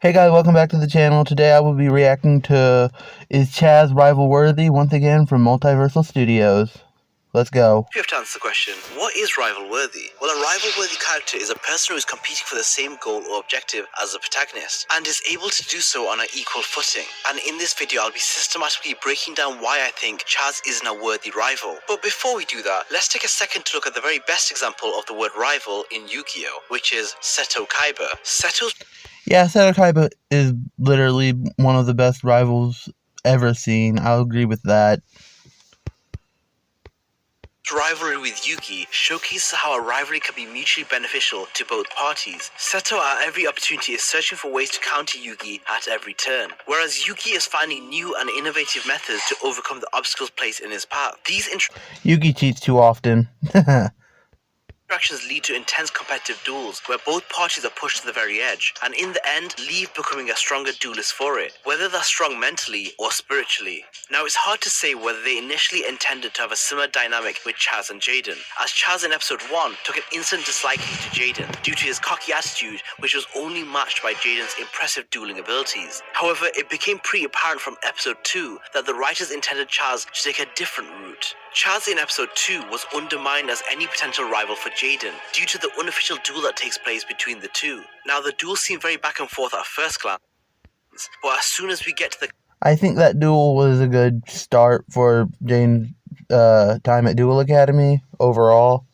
Hey guys, welcome back to the channel. Today I will be reacting to Is Chazz Rival Worthy? Once again from Multiversal Studios. Let's go. You have to answer the question, what is rival-worthy? Well, a rival-worthy character is a person who is competing for the same goal or objective as the protagonist, and is able to do so on an equal footing. And in this video, I'll be systematically breaking down why I think Chazz isn't a worthy rival. But before we do that, let's take a second to look at the very best example of the word rival in Yu-Gi-Oh!, which is Seto Kaiba. Yeah, Seto Kaiba is literally one of the best rivals ever seen. I'll agree with that. Rivalry with Yugi showcases how a rivalry can be mutually beneficial to both parties. Seto at every opportunity is searching for ways to counter Yugi at every turn, whereas Yugi is finding new and innovative methods to overcome the obstacles placed in his path. Yugi cheats too often. Interactions lead to intense competitive duels where both parties are pushed to the very edge, and in the end leave becoming a stronger duelist for it, whether they're strong mentally or spiritually. Now, it's hard to say whether they initially intended to have a similar dynamic with Chazz and Jaden, as Chazz in episode 1 took an instant disliking to Jaden due to his cocky attitude, which was only matched by Jaden's impressive dueling abilities. However, it became pretty apparent from episode 2 that the writers intended Chazz to take a different route. Chazz in episode 2 was undermined as any potential rival for Jaden due to the unofficial duel that takes place between the two. Now, the duel seemed very back and forth at first glance, but as soon as we get to the... I think that duel was a good start for Jaden's time at Duel Academy overall,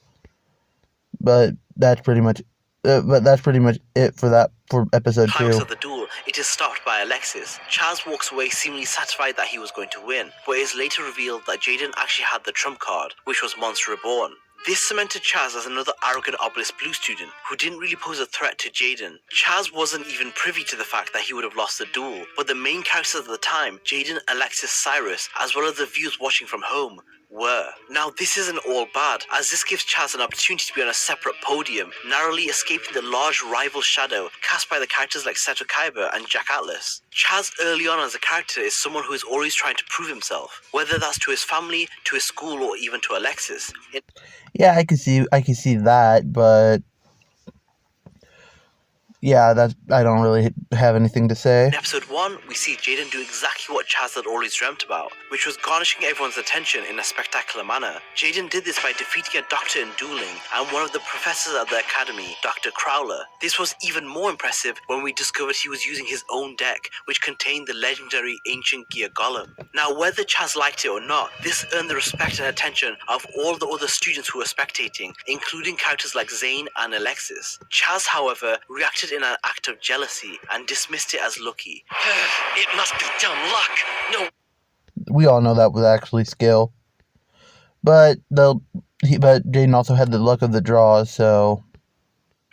but that's pretty much it for episode 2. Climax of the duel, it is stopped by Alexis. Chazz walks away seemingly satisfied that he was going to win, but it is later revealed that Jaden actually had the trump card, which was Monster Reborn. This cemented Chazz as another arrogant Obelisk Blue student who didn't really pose a threat to Jaden. Chazz wasn't even privy to the fact that he would have lost the duel, but the main characters at the time, Jaden, Alexis, Cyrus, as well as the viewers watching from home, were. Now, this isn't all bad, as this gives Chazz an opportunity to be on a separate podium, narrowly escaping the large rival shadow cast by the characters like Seto Kaiba and Jack Atlas. Chazz early on as a character is someone who is always trying to prove himself, whether that's to his family, to his school, or even to Alexis. Yeah, I can see that, but yeah, I don't really have anything to say. In episode 1, we see Jaden do exactly what Chazz had always dreamt about, which was garnishing everyone's attention in a spectacular manner. Jaden did this by defeating a doctor in dueling and one of the professors at the academy, Dr. Crowler. This was even more impressive when we discovered he was using his own deck, which contained the legendary Ancient Gear Golem. Now, whether Chazz liked it or not, this earned the respect and attention of all the other students who were spectating, including characters like Zane and Alexis. Chazz, however, reacted in an act of jealousy and dismissed it as lucky. It must be dumb luck. No. We all know that was actually skill. But Jaden also had the luck of the draw, so...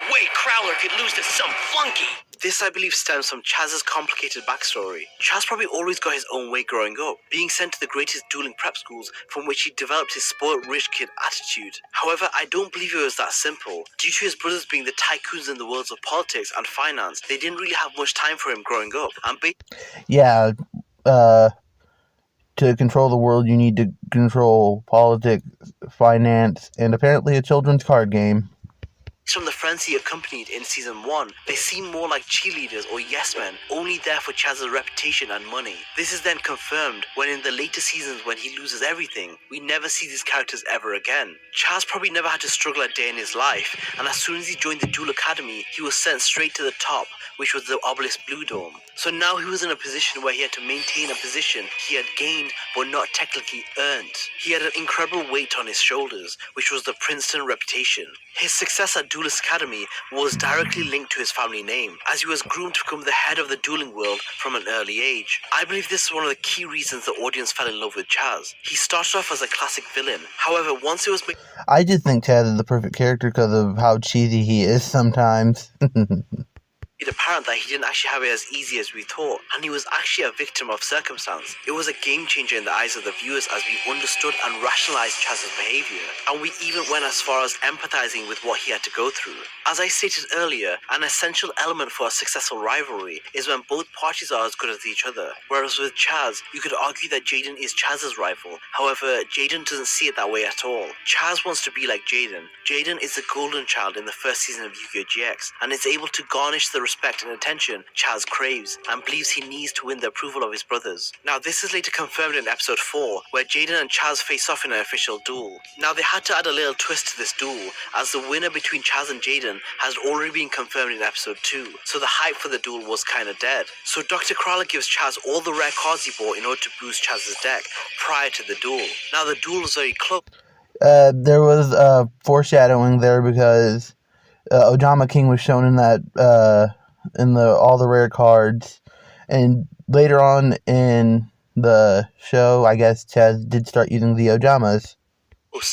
Wait, Crowler could lose to some flunky. This, I believe, stems from Chazz's complicated backstory. Chazz probably always got his own way growing up, being sent to the greatest dueling prep schools from which he developed his spoiled rich kid attitude. However, I don't believe it was that simple. Due to his brothers being the tycoons in the worlds of politics and finance, they didn't really have much time for him growing up. Yeah, to control the world, you need to control politics, finance, and apparently a children's card game. From the friends he accompanied in season 1, they seem more like cheerleaders or yes men, only there for Chazz's reputation and money. This is then confirmed when in the later seasons when he loses everything, we never see these characters ever again. Chazz probably never had to struggle a day in his life, and as soon as he joined the Duel Academy, he was sent straight to the top, which was the Obelisk Blue Dome. So now he was in a position where he had to maintain a position he had gained but not technically earned. He had an incredible weight on his shoulders, which was the Princeton reputation. His success at Duelist Academy was directly linked to his family name, as he was groomed to become the head of the dueling world from an early age. I believe this is one of the key reasons the audience fell in love with Chazz. He started off as a classic villain, however, once it was... I just think Chazz is the perfect character because of how cheesy he is sometimes. apparent that he didn't actually have it as easy as we thought, and he was actually a victim of circumstance. It was a game changer in the eyes of the viewers as we understood and rationalized Chazz's behavior, and we even went as far as empathizing with what he had to go through. As I stated earlier, an essential element for a successful rivalry is when both parties are as good as each other, whereas with Chazz, you could argue that Jaden is Chazz's rival. However, Jaden doesn't see it that way at all. Chazz wants to be like Jaden. Jaden is the golden child in the first season of Yu-Gi-Oh! GX, and is able to garnish the respect and attention Chazz craves and believes he needs to win the approval of his brothers. Now this is later confirmed in episode 4, where Jaden and Chazz face off in an official duel. Now they had to add a little twist to this duel, as the winner between Chazz and Jaden has already been confirmed in episode 2, so the hype for the duel was kinda dead. So Dr. Crowler gives Chazz all the rare cards he bought in order to boost Chazz's deck prior to the duel. Now the duel was very close. There was foreshadowing there because Ojama King was shown in that in the all the rare cards, and later on in the show, I guess Chazz did start using the Ojamas.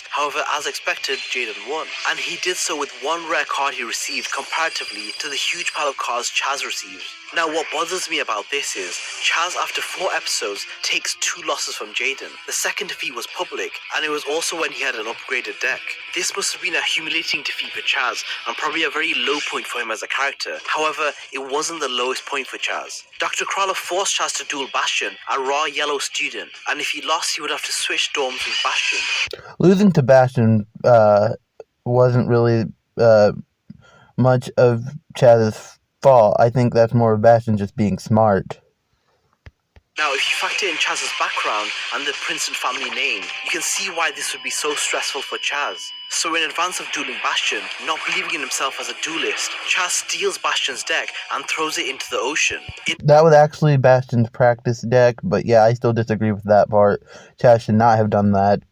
However, as expected, Jaden won, and he did so with one rare card he received comparatively to the huge pile of cards Chazz received. Now what bothers me about this is, Chazz after 4 episodes takes 2 losses from Jaden. The second defeat was public, and it was also when he had an upgraded deck. This must have been a humiliating defeat for Chazz, and probably a very low point for him as a character. However, it wasn't the lowest point for Chazz. Dr. Crowler forced Chazz to duel Bastion, a raw yellow student, and if he lost he would have to switch dorms with Bastion. Losing to Bastion wasn't really much of Chazz's fault. I think that's more of Bastion just being smart. Now, if you factor in Chazz's background and the Princeton family name, you can see why this would be so stressful for Chazz. So in advance of dueling Bastion, not believing in himself as a duelist, Chazz steals Bastion's deck and throws it into the ocean. That was actually Bastion's practice deck, but yeah, I still disagree with that part. Chazz should not have done that.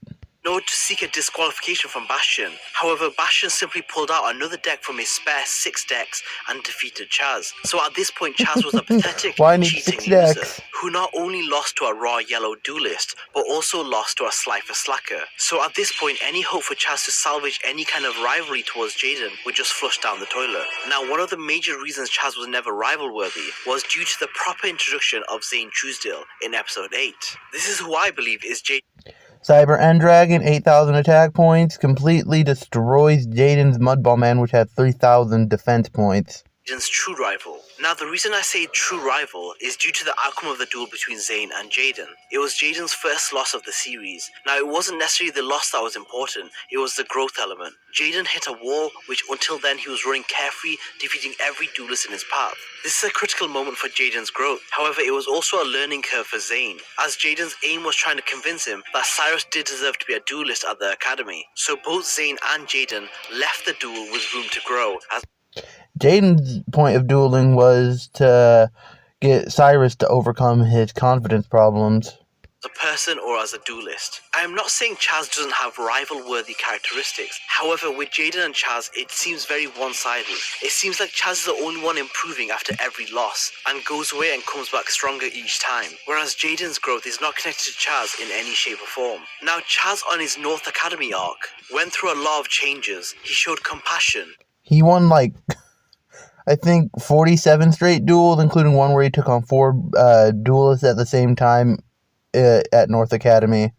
In order to seek a disqualification from Bastion. However, Bastion simply pulled out another deck from his spare 6 decks and defeated Chazz. So at this point, Chazz was a pathetic, cheating user who not only lost to a raw yellow duelist, but also lost to a Slifer Slacker. So at this point, any hope for Chazz to salvage any kind of rivalry towards Jaden would just flush down the toilet. Now, one of the major reasons Chazz was never rival-worthy was due to the proper introduction of Zane Truesdale in episode 8. This is who I believe is Jaden. Cyber End Dragon, 8,000 attack points, completely destroys Jaden's Mudball Man, which had 3,000 defense points. Jaden's true rival. Now, the reason I say true rival is due to the outcome of the duel between Zane and Jaden. It was Jaden's first loss of the series. Now, it wasn't necessarily the loss that was important, it was the growth element. Jaden hit a wall, which until then he was running carefree, defeating every duelist in his path. This is a critical moment for Jaden's growth. However, it was also a learning curve for Zane, as Jaden's aim was trying to convince him that Cyrus did deserve to be a duelist at the academy. So both Zane and Jaden left the duel with room to grow, as Jaden's point of dueling was to get Cyrus to overcome his confidence problems. as a person or as a duelist. I am not saying Chazz doesn't have rival-worthy characteristics. However, with Jaden and Chazz, it seems very one-sided. It seems like Chazz is the only one improving after every loss, and goes away and comes back stronger each time, whereas Jaden's growth is not connected to Chazz in any shape or form. Now, Chazz on his North Academy arc went through a lot of changes. He showed compassion. He won, I think 47 straight duels, including one where he took on 4 duelists at the same time at North Academy.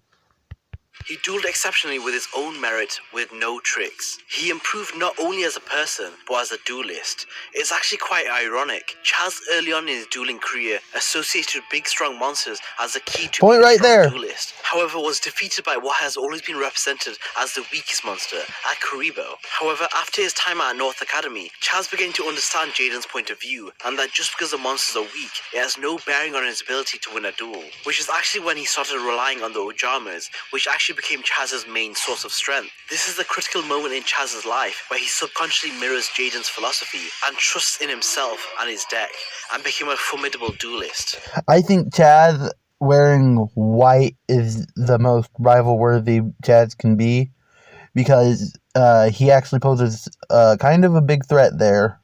He dueled exceptionally with his own merit with no tricks. He improved not only as a person, but as a duelist. It's actually quite ironic. Chazz early on in his dueling career associated big strong monsters as the key to being a strong duelist. However, was defeated by what has always been represented as the weakest monster, at Karibo. However, after his time at North Academy, Chazz began to understand Jaden's point of view, and that just because the monsters are weak, it has no bearing on his ability to win a duel. Which is actually when he started relying on the Ojamas, which actually became Chazz's main source of strength. This is the critical moment in Chazz's life where he subconsciously mirrors Jaden's philosophy and trusts in himself and his deck, and became a formidable duelist. I think Chazz wearing white is the most rival-worthy Chazz can be, because he actually poses kind of a big threat there.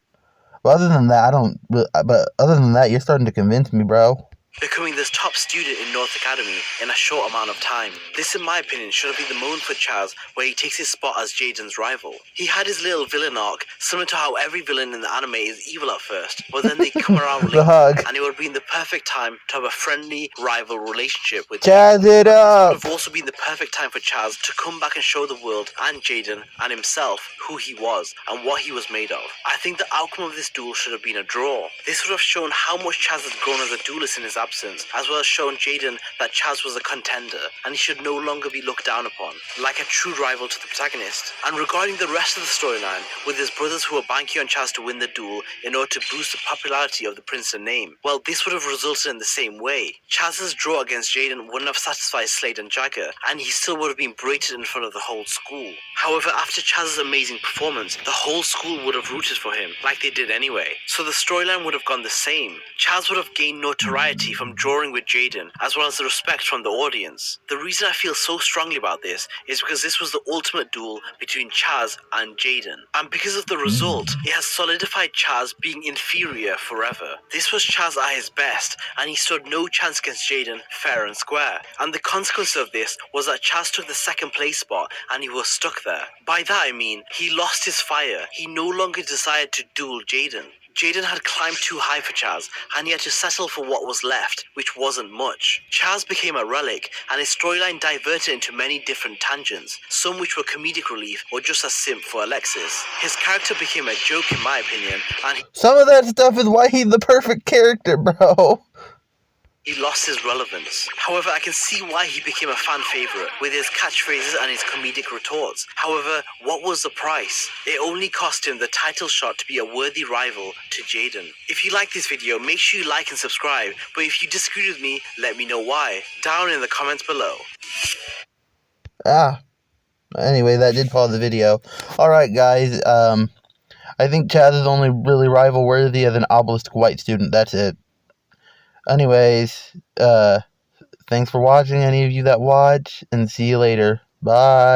But other than that, you're starting to convince me, bro. Becoming the top student in North Academy in a short amount of time. This, in my opinion, should have been the moment for Chazz where he takes his spot as Jaden's rival. He had his little villain arc, similar to how every villain in the anime is evil at first, but then they come around the hug. And it would have been the perfect time to have a friendly rival relationship with Chazz it up! It would have also been the perfect time for Chazz to come back and show the world and Jaden and himself who he was and what he was made of. I think the outcome of this duel should have been a draw. This would have shown how much Chazz has grown as a duelist in his absence, as well as showing Jaden that Chazz was a contender and he should no longer be looked down upon, like a true rival to the protagonist. And regarding the rest of the storyline, with his brothers who were banking on Chazz to win the duel in order to boost the popularity of the Princeton name, well, this would have resulted in the same way. Chazz's draw against Jaden wouldn't have satisfied Slade and Jagger, and he still would have been berated in front of the whole school. However, after Chazz's amazing performance, the whole school would have rooted for him, like they did anyway. So the storyline would have gone the same. Chazz would have gained notoriety from drawing with Jaden, as well as the respect from the audience. The reason I feel so strongly about this is because this was the ultimate duel between Chazz and Jaden. And because of the result, it has solidified Chazz being inferior forever. This was Chazz at his best, and he stood no chance against Jaden fair and square. And the consequence of this was that Chazz took the second place spot and he was stuck there. By that I mean, he lost his fire. He no longer desired to duel Jaden. Jaden had climbed too high for Chazz, and he had to settle for what was left, which wasn't much. Chazz became a relic, and his storyline diverted into many different tangents, some which were comedic relief or just a simp for Alexis. His character became a joke in my opinion, and Some of that stuff is why he's the perfect character, bro. he lost his relevance. However, I can see why he became a fan favorite with his catchphrases and his comedic retorts. However, what was the price? It only cost him the title shot to be a worthy rival to Jaden. If you like this video, make sure you like and subscribe, but if you disagree with me, let me know why, down in the comments below. Anyway, that did pause the video. Alright, guys, I think Chazz is only really rival worthy as an obelisk white student, that's it. Anyways, thanks for watching, any of you that watch, and see you later. Bye.